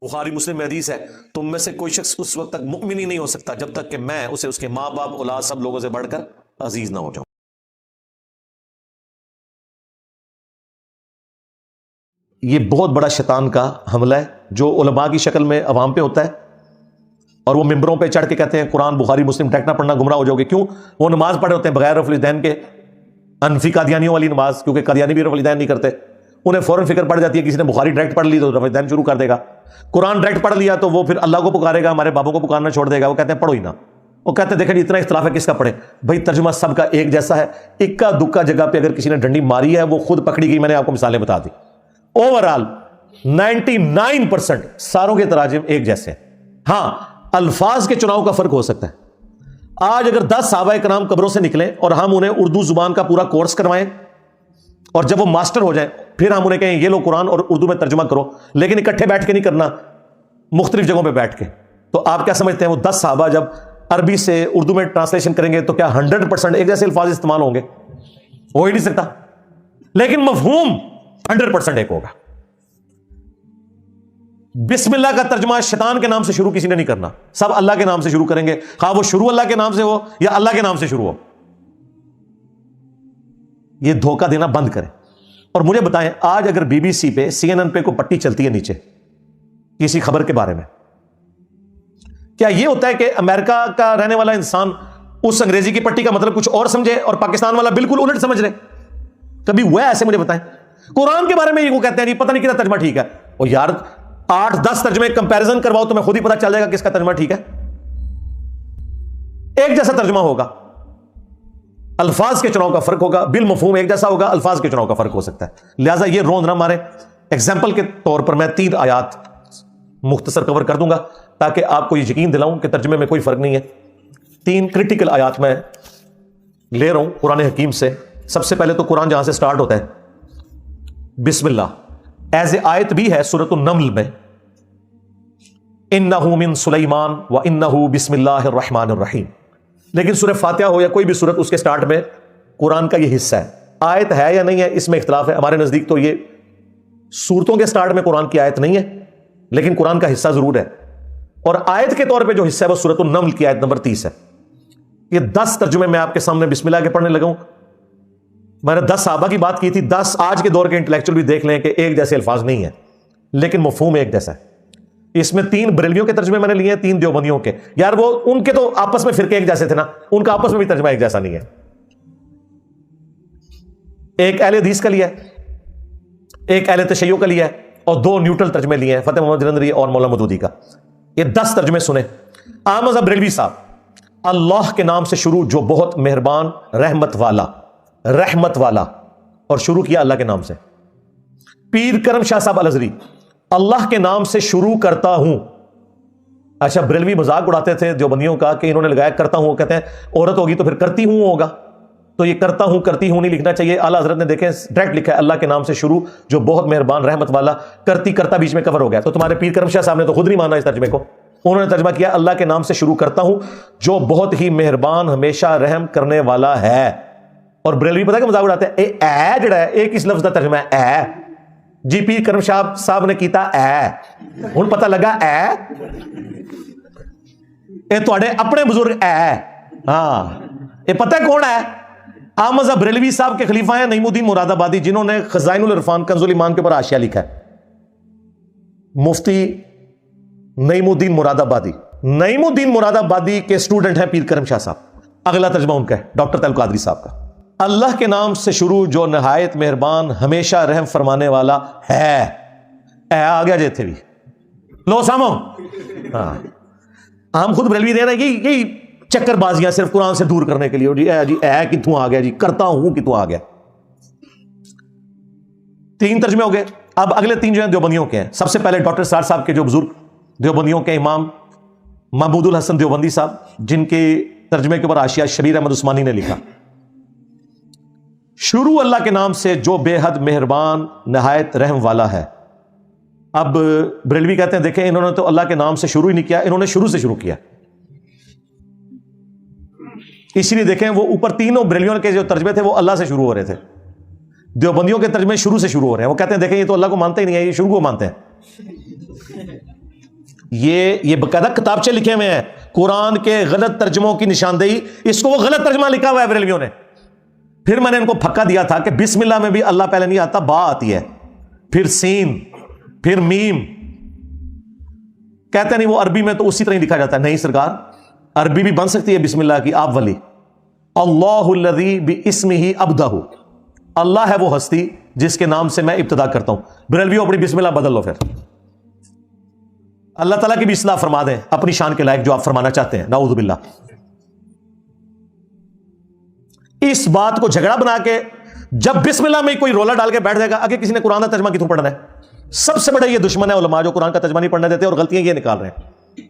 بخاری مسلم میں حدیث ہے، تم میں سے کوئی شخص اس وقت تک مؤمن ہی نہیں ہو سکتا جب تک کہ میں اسے اس کے ماں باپ اولاد سب لوگوں سے بڑھ کر عزیز نہ ہو جاؤں۔ یہ بہت بڑا شیطان کا حملہ ہے جو علماء کی شکل میں عوام پہ ہوتا ہے، اور وہ ممبروں پہ چڑھ کے کہتے ہیں قرآن بخاری مسلم ڈائریکٹ نہ پڑھنا گمراہ ہو جاؤ گے۔ کیوں؟ وہ نماز پڑھے ہوتے ہیں بغیر رفع الیدین کے، انفی قادیانیوں والی نماز، کیونکہ قادیانی بھی رفع الیدین نہیں کرتے، انہیں فوراً فکر پڑ جاتی ہے کسی نے بخاری ڈائریکٹ پڑھ لی تو رفع الیدین شروع کر دے گا، قرآن ڈائریکٹ پڑھ لیا تو وہ پھر اللہ کو پکارے گا، ہمارے بابوں کو پکارنا چھوڑ دے گا۔ وہ کہتے ہیں پڑھو ہی نہ، وہ کہتے ہیں دیکھیں جی اتنا اختلاف ہے کس کا پڑھے؟ بھائی ترجمہ سب کا ایک جیسا ہے، اکا دکا جگہ پہ اگر کسی نے ڈنڈی ماری ہے وہ خود پکڑی گئی، میں نے آپ کو مثالیں بتا دی۔ اوورآل 99% ساروں کے تراجم ایک جیسے ہیں، ہاں الفاظ کے چناؤ کا فرق ہو سکتا ہے۔ آج اگر 10 صحابہ کرام قبروں سے نکلیں اور ہم انہیں اردو زبان کا پورا کورس کروائیں اور جب وہ ماسٹر ہو جائیں پھر ہم انہیں کہیں یہ لو قرآن اور اردو میں ترجمہ کرو، لیکن اکٹھے بیٹھ کے نہیں کرنا، مختلف جگہوں پہ بیٹھ کے، تو آپ کیا سمجھتے ہیں وہ 10 صحابہ جب عربی سے اردو میں ٹرانسلیشن کریں گے تو کیا 100% ایک جیسے الفاظ استعمال ہوں گے؟ ہو ہی نہیں سکتا، لیکن مفہوم 100% ایک ہوگا۔ بسم اللہ کا ترجمہ شیطان کے نام سے شروع کسی نے نہیں کرنا، سب اللہ کے نام سے شروع کریں گے، خواہ وہ شروع اللہ کے نام سے ہو یا اللہ کے نام سے شروع ہو۔ یہ دھوکہ دینا بند کریں۔ اور مجھے بتائیں آج اگر بی بی سی پہ CNN پہ کوئی پٹی چلتی ہے نیچے کسی خبر کے بارے میں، کیا یہ ہوتا ہے کہ امریکہ کا رہنے والا انسان اس انگریزی کی پٹی کا مطلب کچھ اور سمجھے اور پاکستان والا بالکل الٹ سمجھ رہے؟ کبھی ہوا ہے ایسے؟ مجھے بتائیں۔ قرآن کے بارے میں یہ وہ کہتے ہیں جی پتہ نہیں کتنا ترجمہ ٹھیک ہے، اور یار 8-10 ترجمے کمپیریزن کرواؤ تمہیں خود ہی پتہ چل جائے گا کس کا ترجمہ ٹھیک ہے۔ ایک جیسا ترجمہ ہوگا، الفاظ کے چناؤ کا فرق ہوگا، بالمفہوم ایک جیسا ہوگا، الفاظ کے چناؤ کا فرق ہو سکتا ہے۔ لہٰذا یہ روند نہ مارے۔ ایگزامپل کے طور پر میں 3 آیات مختصر کور کر دوں گا تاکہ آپ کو یہ یقین دلاؤں کہ ترجمے میں کوئی فرق نہیں ہے۔ 3 کرٹیکل آیات میں لے رہا ہوں قرآن حکیم سے۔ سب سے پہلے تو قرآن جہاں سے سٹارٹ ہوتا ہے بسم اللہ، ایز اے آیت بھی ہے سورۃ النمل میں، انہ من سلیمان و انہ بسم اللہ الرحمن الرحیم، لیکن سورہ فاتحہ ہو یا کوئی بھی سورت اس کے سٹارٹ میں قرآن کا یہ حصہ ہے۔ آیت ہے یا نہیں ہے اس میں اختلاف ہے، ہمارے نزدیک تو یہ سورتوں کے سٹارٹ میں قرآن کی آیت نہیں ہے لیکن قرآن کا حصہ ضرور ہے، اور آیت کے طور پہ جو حصہ ہے وہ سورۃ النمل کی آیت نمبر 30 ہے۔ یہ 10 ترجمے میں آپ کے سامنے بسم اللہ کے پڑھنے لگا ہوں۔ میں نے 10 صحابہ کی بات کی تھی، 10 آج کے دور کے انٹلیکچوئل بھی دیکھ لیں کہ ایک جیسے الفاظ نہیں ہیں لیکن مفہوم ایک جیسا ہے۔ اس میں 3 بریلویوں کے ترجمے میں نے لیے ہیں، 3 دیوبندیوں کے۔ یار وہ ان کے تو آپس میں فرقے ایک جیسے تھے نا، ان کا آپس میں بھی ترجمہ ایک جیسا نہیں ہے۔ ایک اہل حدیث کا لیا ہے، ایک اہل تشیع کا لیا ہے، اور 2 نیوٹرل ترجمے لیے ہیں، فتح محمد جلندری اور مولانا مودودی کا۔ یہ 10 ترجمے سنیں۔ احمد بریلوی صاحب، اللہ کے نام سے شروع جو بہت مہربان رحمت والا، رحمت والا، اور شروع کیا اللہ کے نام سے۔ پیر کرم شاہ صاحب الازہری، اللہ کے نام سے شروع کرتا ہوں۔ اچھا بریلوی مذاق اڑاتے تھے دیوبندیوں کا کہ انہوں نے لگایا کرتا ہوں، کہتے ہیں عورت ہوگی تو پھر کرتی ہوں ہوگا، تو یہ کرتا ہوں کرتی ہوں نہیں لکھنا چاہیے۔ اعلیٰ حضرت نے دیکھیں ڈائریکٹ لکھا ہے اللہ کے نام سے شروع جو بہت مہربان رحمت والا، کرتی کرتا بیچ میں کور ہو گیا۔ تو تمہارے پیر کرم شاہ صاحب نے تو خود نہیں مانا اس ترجمے کو، انہوں نے ترجمہ کیا اللہ کے نام سے شروع کرتا ہوں جو بہت ہی مہربان ہمیشہ رحم کرنے والا ہے۔ اور بریلوی پتہ کہ مذاق اڑاتے ہیں اے جڑا ہے ایک اس لفظ کا ترجمہ ہے اے، جی پیر کرم شاہ صاحب نے کیتا اے، ہن پتہ لگا اے اے تواڈے اپنے بزرگ اے، ہاں یہ پتہ ہے کون ہے؟ احمد بریلوی صاحب کے خلیفہ ہیں نعیم الدین مراد آبادی، جنہوں نے خزائن العرفان کنز الایمان کے اوپر حاشیہ لکھا ہے۔ مفتی نعیم الدین مراد آبادی، نعیم الدین مراد آبادی کے اسٹوڈنٹ ہیں پیر کرم شاہ صاحب۔ اگلا ترجمہ ان کا ہے ڈاکٹر طیب قادری صاحب کا، اللہ کے نام سے شروع جو نہایت مہربان ہمیشہ رحم فرمانے والا ہے۔ اے آ گیا جی تھے بھی لو سامو، ہاں ہم خود بریلوی دے رہے ہیں کہ یہی چکر بازیاں صرف قرآن سے دور کرنے کے لیے، جی اے کتوں آ گیا، جی کرتا ہوں کتوں آ گیا۔ 3 ترجمے ہو گئے۔ اب اگلے 3 جو ہیں دیوبندیوں کے ہیں۔ سب سے پہلے ڈاکٹر سار صاحب کے جو بزرگ دیوبندیوں کے امام محمود الحسن دیوبندی صاحب، جن کے ترجمے کے اوپر حاشیہ شبیر احمد عثمانی نے لکھا، شروع اللہ کے نام سے جو بے حد مہربان نہایت رحم والا ہے۔ اب بریلوی کہتے ہیں دیکھیں انہوں نے تو اللہ کے نام سے شروع ہی نہیں کیا، انہوں نے شروع سے شروع کیا۔ اسی لیے دیکھیں وہ اوپر 3 بریلویوں کے جو ترجمے تھے وہ اللہ سے شروع ہو رہے تھے، دیوبندیوں کے ترجمے شروع سے شروع ہو رہے ہیں۔ وہ کہتے ہیں دیکھیں یہ تو اللہ کو مانتے ہی نہیں ہے، یہ شروع کو مانتے ہیں۔ یہ باقاعدہ کتابچے لکھے ہوئے ہیں قرآن کے غلط ترجموں کی نشاندہی، اس کو وہ غلط ترجمہ لکھا ہوا ہے بریلویوں نے. پھر میں نے ان کو پھکا دیا تھا کہ بسم اللہ میں بھی اللہ پہلے نہیں آتا، با آتی ہے، پھر سین، پھر میم. کہتے نہیں وہ عربی میں تو اسی طرح لکھا جاتا ہے. نہیں سرکار، عربی بھی بن سکتی ہے بسم اللہ کی. آپ ولی اللہ الذی باسمہ ابدہ، اللہ ہے وہ ہستی جس کے نام سے میں ابتدا کرتا ہوں. بریلویوں اپنی بسم اللہ بدل لو، پھر اللہ تعالیٰ کی بھی اصلاح فرما دیں اپنی شان کے لائق جو آپ فرمانا چاہتے ہیں. نعوذ باللہ. اس بات کو جھگڑا بنا کے جب بسم اللہ میں کوئی رولا ڈال کے بیٹھ جائے گا آگے کسی نے قرآن کا ترجمہ کتوں پڑھنا ہے. سب سے بڑا یہ دشمن ہے علماء جو قرآن کا ترجمہ نہیں پڑھنے دیتے اور غلطیاں یہ نکال رہے ہیں.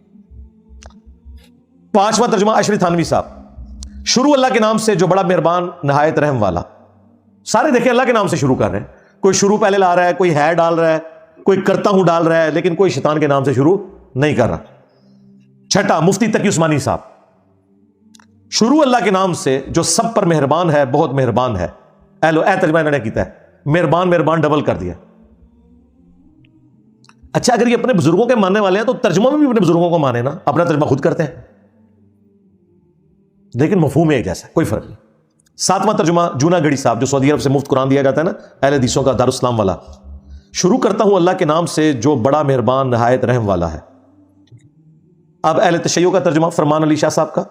5واں ترجمہ اشری تھانوی صاحب. شروع اللہ کے نام سے جو بڑا مہربان نہایت رحم والا. سارے دیکھیں اللہ کے نام سے شروع کر رہے ہیں. کوئی شروع پہلے لا رہا ہے، کوئی ہے ڈال رہا ہے، کوئی کرتا ہوں ڈال رہا ہے، لیکن کوئی شیطان کے نام سے شروع نہیں کر رہا. 6 مفتی تقی عثمانی صاحب. شروع اللہ کے نام سے جو سب پر مہربان ہے، بہت مہربان ہے. اے ترجمہ انہوں نے کیتا ہے، مہربان مہربان ڈبل کر دیا. اچھا اگر یہ اپنے بزرگوں کے ماننے والے ہیں تو ترجمہ میں بھی اپنے بزرگوں کو مانے نا، اپنا ترجمہ خود کرتے ہیں لیکن مفہوم ایک جیسا، کوئی فرق نہیں. 7واں ترجمہ جونا گڑی صاحب جو سعودی عرب سے مفت قرآن دیا جاتا ہے نا، اہل حدیثوں کا دارالاسلام والا. شروع کرتا ہوں اللہ کے نام سے جو بڑا مہربان نہایت رحم والا ہے. اب اہل تشیع کا ترجمہ فرمان علی شاہ صاحب کا.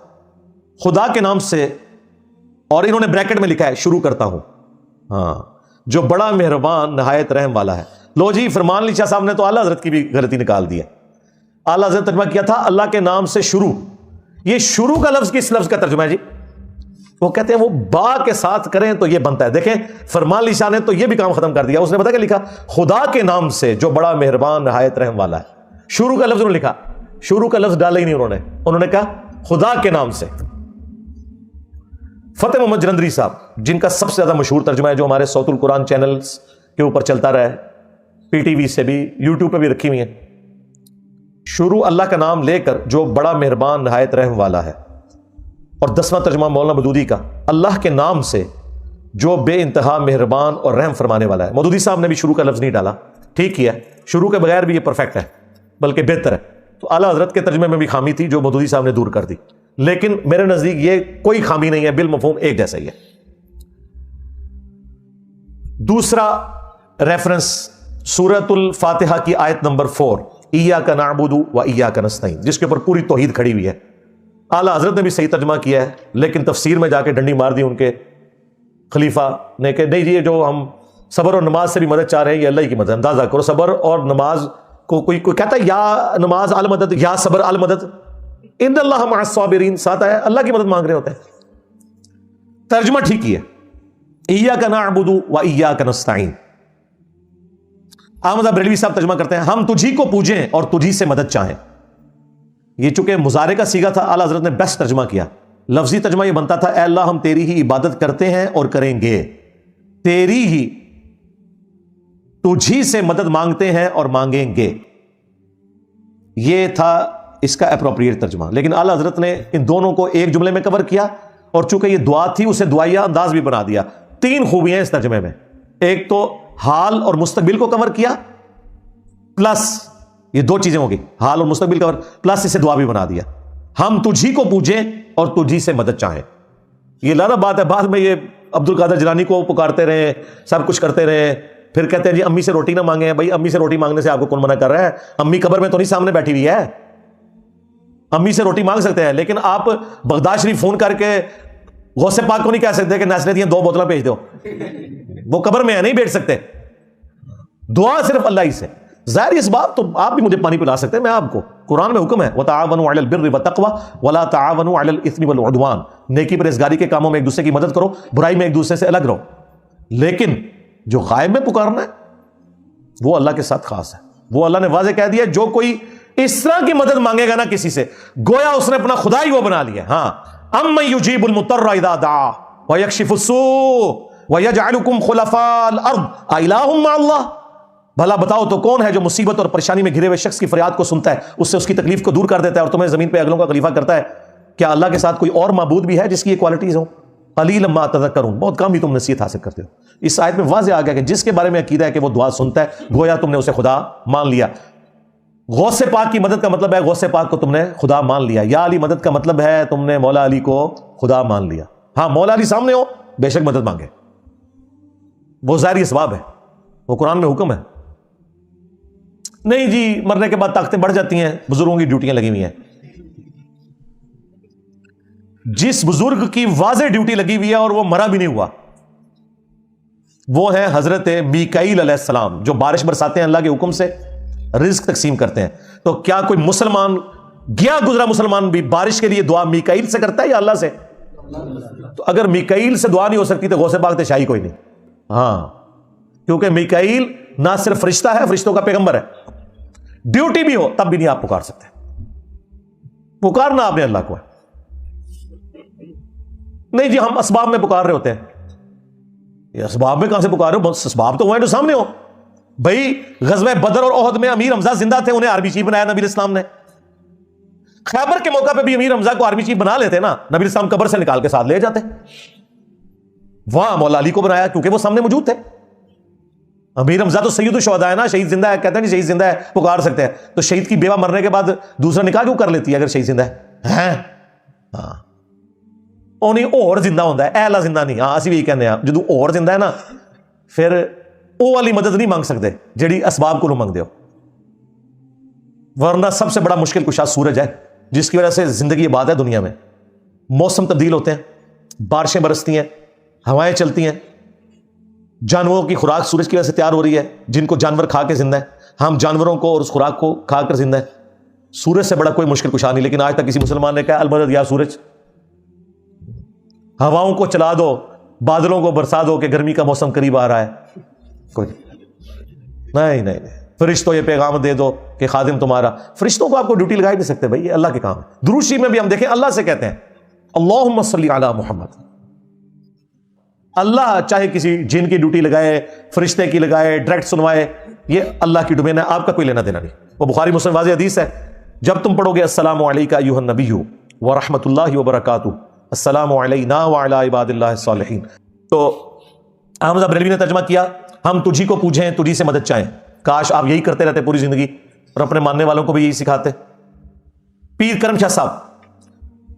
خدا کے نام سے، اور انہوں نے بریکٹ میں لکھا ہے شروع کرتا ہوں، ہاں، جو بڑا مہربان نہایت رحم والا ہے. لو جی، فرمان علی شاہ صاحب نے تو اعلیٰ حضرت کی بھی غلطی نکال دی ہے. اعلیٰ حضرت ترجمہ کیا تھا اللہ کے نام سے شروع. یہ شروع کا لفظ کس لفظ کا ترجمہ ہے جی؟ وہ کہتے ہیں وہ با کے ساتھ کریں تو یہ بنتا ہے. دیکھیں فرمان علی شاہ نے تو یہ بھی کام ختم کر دیا. اس نے پتا کیا لکھا؟ خدا کے نام سے جو بڑا مہربان نہایت رحم والا ہے. شروع کا لفظ انہوں نے لکھا، شروع کا لفظ ڈالا ہی نہیں انہوں نے کہا خدا کے نام سے. فتح محمد جلندری صاحب جن کا سب سے زیادہ مشہور ترجمہ ہے جو ہمارے صوت القرآن چینلز کے اوپر چلتا رہا ہے، پی ٹی وی سے بھی، یوٹیوب پہ بھی رکھی ہوئی ہیں. شروع اللہ کا نام لے کر جو بڑا مہربان نہایت رحم والا ہے. اور 10واں ترجمہ مولانا مودودی کا اللہ کے نام سے جو بے انتہا مہربان اور رحم فرمانے والا ہے. مودودی صاحب نے بھی شروع کا لفظ نہیں ڈالا، ٹھیک کیا، شروع کے بغیر بھی یہ پرفیکٹ ہے بلکہ بہتر ہے. تو اعلیٰ حضرت کے ترجمے میں بھی خامی تھی جو مودودی صاحب نے دور کر دی، لیکن میرے نزدیک یہ کوئی خامی نہیں ہے، بالمفہوم ایک جیسا ہی ہے. دوسرا ریفرنس سورۃ الفاتحہ کی آیت نمبر 4 ایاک نعبد و ایاک نستعین، جس کے اوپر پوری توحید کھڑی ہوئی ہے. اعلیٰ حضرت نے بھی صحیح ترجمہ کیا ہے لیکن تفسیر میں جا کے ڈنڈی مار دی ان کے خلیفہ نے کہ نہیں جی، یہ جو ہم صبر اور نماز سے بھی مدد چاہ رہے ہیں یہ اللہ کی مدد. اندازہ کرو، صبر اور نماز کو کوئی کہتا ہے یا نماز المدد یا صبر المدد، ان اللہ مع الصابرین، ساتھ ہے اللہ کی مدد مانگ رہے ہوتے ہیں. ترجمہ ٹھیک ہی ہے، ایاک نعبد و ایاک نستعین. احمد بریلوی صاحب ترجمہ کرتے ہیں ہم تجھی کو پوجیں اور تجھی سے مدد چاہیں. یہ چونکہ مضارع کا صیغہ تھا، اعلیٰ حضرت نے بیسٹ ترجمہ کیا. لفظی ترجمہ یہ بنتا تھا اے اللہ ہم تیری ہی عبادت کرتے ہیں اور کریں گے، تیری ہی، تجھی سے مدد مانگتے ہیں اور مانگیں گے. یہ تھا اس کا اپروپریٹ ترجمہ. لیکن اعلیٰ حضرت نے ان دونوں کو ایک جملے میں کور کیا اور چونکہ یہ دعا تھی اسے دعائیہ انداز بھی بنا دیا. 3 خوبیاں اس ترجمے میں، ایک تو حال اور مستقبل کو کور کیا، پلس یہ 2 چیزیں ہوگی، حال اور مستقبل کور، پلس اسے دعا بھی بنا دیا. ہم تجھی کو پوجیں اور تجھی سے مدد چاہیں. یہ لانا بات ہے، بعد میں یہ عبد القادر جیلانی کو پکارتے رہے، سب کچھ کرتے رہے، پھر کہتے ہیں جی امی سے روٹی نہ مانگیں. بھائی امی سے روٹی مانگنے سے آپ کو کون منع کر رہا ہے؟ امی قبر میں تو نہیں سامنے بیٹھی ہوئی ہے. امی سے روٹی مانگ سکتے ہیں لیکن آپ بغداد شریف فون کر کے غوث پاک کو نہیں کہہ سکتے کہ نسلیں دیا 2 بوتلیں بھیج دو، وہ قبر میں ہے، نہیں بیٹھ سکتے. دعا صرف اللہ ہی سے. ظاہر اس بات تو آپ بھی مجھے پانی پلا سکتے ہیں، میں آپ کو، قرآن میں حکم ہے وَتَعَاوَنُوا عَلَى الْبِرِّ وَالتَّقْوَى وَلَا تَعَاوَنُوا عَلَى الْإِثْمِ وَالْعُدْوَانِ. نیکی پرہیزگاری کے کاموں میں ایک دوسرے کی مدد کرو، برائی میں ایک دوسرے سے الگ رہو. لیکن جو غائب میں پکارنا ہے وہ اللہ کے ساتھ خاص ہے. وہ اللہ نے واضح کہہ دیا جو کوئی اس طرح کی مدد مانگے گا نا کسی سے، گویا اس نے اپنا خدا ہی وہ بنا لیا. ہاں، اَمَّن يُجِيبُ الْمُضْطَرَّ إِذَا دَعَاهُ وَيَكْشِفُ السُّوءَ وَيَجْعَلُكُمْ خُلَفَاءَ الْأَرْضِ أَإِلَٰهٌ مَّعَ اللَّهِ. بھلا بتاؤ تو کون ہے جو مصیبت اور پریشانی میں گھرے ہوئے شخص کی فریاد کو سنتا ہے، اس سے اس کی تکلیف کو دور کر دیتا ہے اور تمہیں زمین پہ اگلوں کا خلیفہ کرتا ہے؟ کیا اللہ کے ساتھ کوئی اور معبود بھی ہے جس کی یہ کوالٹیز ہوں؟ قلیلا ما تذکرون، بہت کم ہی تم نصیحت حاصل کرتے ہو. اس آیت میں واضح آ گیا کہ جس کے بارے میں عقیدہ ہے کہ وہ دعا سنتا ہے، گویا تم نے اسے خدا مان لیا. غوث پاک کی مدد کا مطلب ہے غوث پاک کو تم نے خدا مان لیا. یا علی مدد کا مطلب ہے تم نے مولا علی کو خدا مان لیا. ہاں مولا علی سامنے ہو بے شک مدد مانگے, وہ ظاہری اسباب ہے, وہ قرآن میں حکم ہے. نہیں جی مرنے کے بعد طاقتیں بڑھ جاتی ہیں, بزرگوں کی ڈیوٹیاں لگی ہوئی ہیں. جس بزرگ کی واضح ڈیوٹی لگی ہوئی ہے اور وہ مرا بھی نہیں ہوا, وہ ہے حضرت میکائیل علیہ السلام, جو بارش برساتے ہیں اللہ کے حکم سے, رزق تقسیم کرتے ہیں. تو کیا کوئی مسلمان گیا گزرا مسلمان بھی بارش کے لیے دعا میکائیل سے کرتا ہے یا اللہ سے؟ تو اگر میکائیل سے دعا نہیں ہو سکتی تو غوث پاک تو شاہی کوئی نہیں. ہاں کیونکہ میکائیل نہ صرف فرشتہ ہے, فرشتوں کا پیغمبر ہے, ڈیوٹی بھی ہو تب بھی نہیں آپ پکار سکتے. پکارنا آپ نے اللہ کو ہے. نہیں جی ہم اسباب میں پکار رہے ہوتے ہیں. یہ اسباب میں کہاں سے پکار رہے ہو؟ اسباب تو وہ ہیں جو سامنے ہو. بھائی غزوہ بدر اور احد میں امیر حمزہ زندہ تھے, انہیں آرمی چیف بنایا نبی اسلام نے. خیبر کے موقع پہ بھی امیر حمزہ کو آرمی چیف بنا لیتے نا, نبی اسلام قبر سے نکال کے ساتھ لے جاتے. وہاں مولا علی کو بنایا کیونکہ وہ سامنے موجود تھے. امیر حمزہ تو سید الشہداء ہے نا, شہید زندہ ہے, کہتے ہیں شہید زندہ ہے پکار سکتے ہیں. تو شہید کی بیوہ مرنے کے بعد دوسرا نکاح کیوں کر لیتی ہے اگر شہید زندہ ہے؟ ہاں نہیں اور زندہ ہوتا ہے, اہلا زندہ نہیں. ہاں اسی بھی کہنے ہیں جدو اور زندہ ہے نا پھر وہ والی مدد نہیں مانگ سکتے جیڑی اسباب کو مانگ دے ہو. ورنہ سب سے بڑا مشکل کشا سورج ہے جس کی وجہ سے زندگی آباد ہے دنیا میں. موسم تبدیل ہوتے ہیں, بارشیں برستی ہیں, ہوائیں چلتی ہیں, جانوروں کی خوراک سورج کی وجہ سے تیار ہو رہی ہے, جن کو جانور کھا کے زندہ ہے. ہم جانوروں کو اور اس خوراک کو کھا کر زندہ ہے. سورج سے بڑا کوئی مشکل کشا نہیں. لیکن آج تک کسی مسلمان نے کہا المدد یا سورج, ہواؤں کو چلا دو, بادلوں کو برسا دو کہ گرمی کا موسم قریب آ رہا ہے. کوئی نہیں. فرشتوں یہ پیغام دے دو کہ خادم تمہارا. فرشتوں کو آپ کو ڈیوٹی لگا ہی نہیں سکتے بھائی, یہ اللہ کے کام ہے. درود شریف میں بھی ہم دیکھیں اللہ سے کہتے ہیں اللہم صلی علی محمد. اللہ چاہے کسی جن کی ڈیوٹی لگائے, فرشتے کی لگائے, ڈائریکٹ سنوائے, یہ اللہ کی ڈومین ہے, آپ کا کوئی لینا دینا نہیں. وہ بخاری مسلم واضح حدیث ہے. جب تم پڑھو گے السلام علیکہ ایھا النبی ورحمۃ اللہ وبرکاتہ, السلام علینا وعلی عباد اللہ الصالحین, تو احمد بریلوی نے ترجمہ کیا ہم تجھی کو پوجیں تجھی سے مدد چاہیں. کاش آپ یہی کرتے رہتے پوری زندگی اور اپنے ماننے والوں کو بھی یہی سکھاتے. پیر کرم شاہ صاحب,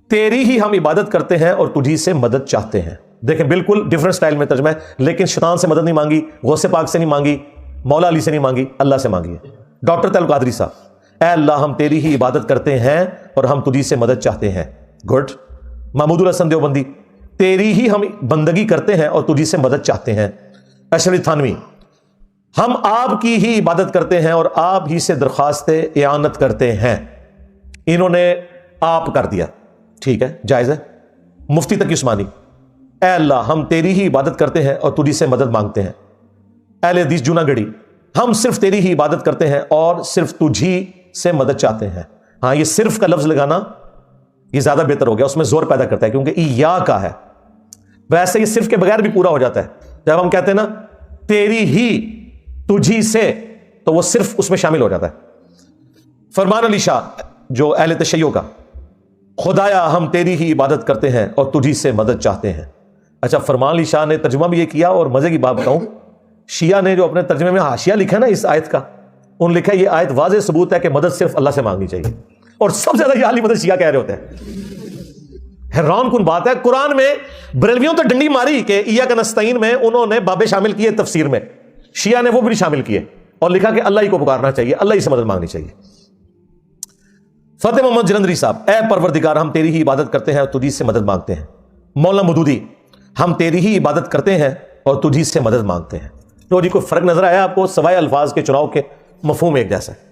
تیری ہی ہم عبادت کرتے ہیں اور تجھی سے مدد چاہتے ہیں. دیکھیں بالکل ڈیفرنٹ سٹائل میں ترجمہ ہے, لیکن شیطان سے مدد نہیں مانگی, غوث پاک سے نہیں مانگی, مولا علی سے نہیں مانگی, اللہ سے مانگی ہے. ڈاکٹر طلعت قادری صاحب, اے اللہ ہم تیری ہی عبادت کرتے ہیں اور ہم تجھی سے مدد چاہتے ہیں. گڈ. محمود الحسن دیوبندی, تیری ہی ہم بندگی کرتے ہیں اور تجھی سے مدد چاہتے ہیں. اشرف علی تھانوی, ہم آپ کی ہی عبادت کرتے ہیں اور آپ ہی سے درخواست اعانت کرتے ہیں. انہوں نے آپ کر دیا, ٹھیک ہے جائز ہے. مفتی تقی عثمانی, اے اللہ ہم تیری ہی عبادت کرتے ہیں اور تجھی سے مدد مانگتے ہیں. اہل حدیث جوناگڑھی, ہم صرف تیری ہی عبادت کرتے ہیں اور صرف تجھی سے مدد چاہتے ہیں. ہاں یہ صرف کا لفظ لگانا یہ زیادہ بہتر ہو گیا, اس میں زور پیدا کرتا ہے کیونکہ ایا کا ہے. ویسے یہ صرف کے بغیر بھی پورا ہو جاتا ہے. جب ہم کہتے ہیں نا تیری ہی تجھی سے, تو وہ صرف اس میں شامل ہو جاتا ہے. فرمان علی شاہ جو اہل تشیع کا, خدایا ہم تیری ہی عبادت کرتے ہیں اور تجھی سے مدد چاہتے ہیں. اچھا فرمان علی شاہ نے ترجمہ بھی یہ کیا, اور مزے کی بات بتاؤں, شیعہ نے جو اپنے ترجمے میں حاشیہ لکھا ہے نا اس آیت کا, انہوں نے لکھا یہ آیت واضح ثبوت ہے کہ مدد صرف اللہ سے مانگنی چاہیے. اور سب سے زیادہ یہ علی مدد شیعہ کہہ رہے ہوتے ہیں. حیران کن بات ہے, قرآن میں بریلویوں تو ڈنڈی ماری کہ ایاک نستعین میں انہوں نے بابے شامل کیے تفسیر میں, شیعہ نے وہ بھی شامل کیے اور لکھا کہ اللہ ہی کو پکارنا چاہیے, اللہ ہی سے مدد مانگنی چاہیے. فتح محمد جلندری صاحب, اے پروردگار ہم تیری ہی عبادت کرتے ہیں اور تجھی سے مدد مانگتے ہیں. مولانا مودودی, ہم تیری ہی عبادت کرتے ہیں اور تجھی سے مدد مانگتے ہیں. تو جی کوئی فرق نظر آیا آپ کو؟ سوائے الفاظ کے چناؤ کے مفہوم ایک جیسا ہے.